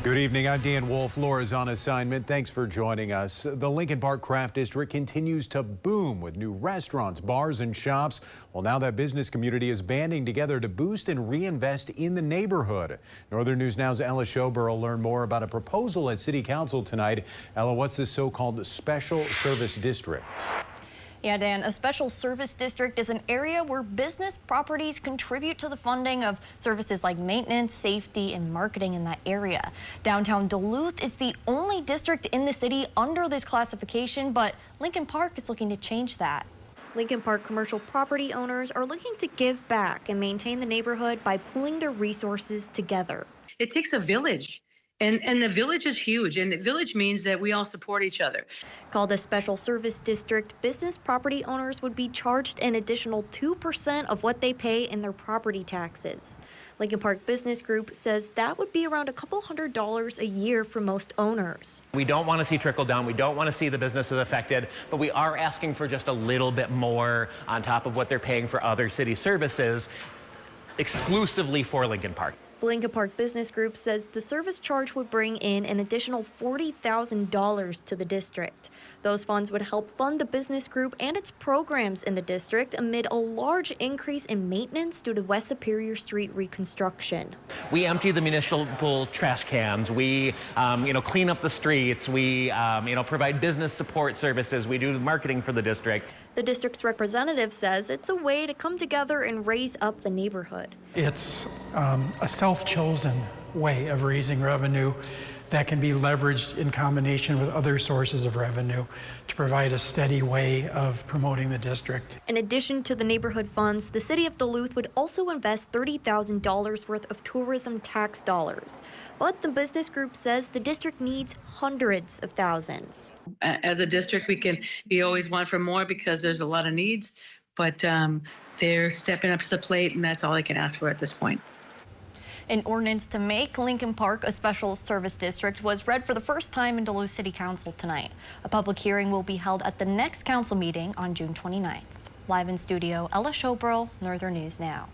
Good evening. I'm Dan Wolf. Laura's on assignment. Thanks for joining us. The Lincoln Park Craft District continues to boom with new restaurants, bars, and shops. Well, now that business community is banding together to boost and reinvest in the neighborhood. Northern News Now's Ella Showborough learned more about a proposal at City Council tonight. Ella, what's this so-called special service district? Yeah, Dan, a special service district is an area where business properties contribute to the funding of services like maintenance, safety, and marketing in that area. Downtown Duluth is the only district in the city under this classification, but Lincoln Park is looking to change that. Lincoln Park commercial property owners are looking to give back and maintain the neighborhood by pooling their resources together. It takes a village. And the village is huge, and the village means that we all support each other. Called a special service district, business property owners would be charged an additional 2% of what they pay in their property taxes. Lincoln Park Business Group says that would be around a couple $100s a year for most owners. We don't want to see trickle down. We don't want to see the businesses affected, but we are asking for just a little bit more on top of what they're paying for other city services exclusively for Lincoln Park. The Lincoln Park Business Group says the service charge would bring in an additional $40,000 to the district. Those funds would help fund the business group and its programs in the district amid a large increase in maintenance due to West Superior Street reconstruction. We empty the municipal trash cans. We, clean up the streets. We, provide business support services. We do marketing for the district. The district's representative says it's a way to come together and raise up the neighborhood. It's a self-chosen way of raising revenue that can be leveraged in combination with other sources of revenue to provide a steady way of promoting the district. In addition to the neighborhood funds, the city of Duluth would also invest $30,000 worth of tourism tax dollars. But the business group says the district needs hundreds of thousands. As a district, we always want for more because there's a lot of needs, but they're stepping up to the plate, and that's all I can ask for at this point. An ordinance to make Lincoln Park a special service district was read for the first time in Duluth City Council tonight. A public hearing will be held at the next council meeting on June 29th. Live in studio, Ella Showborough, Northern News Now.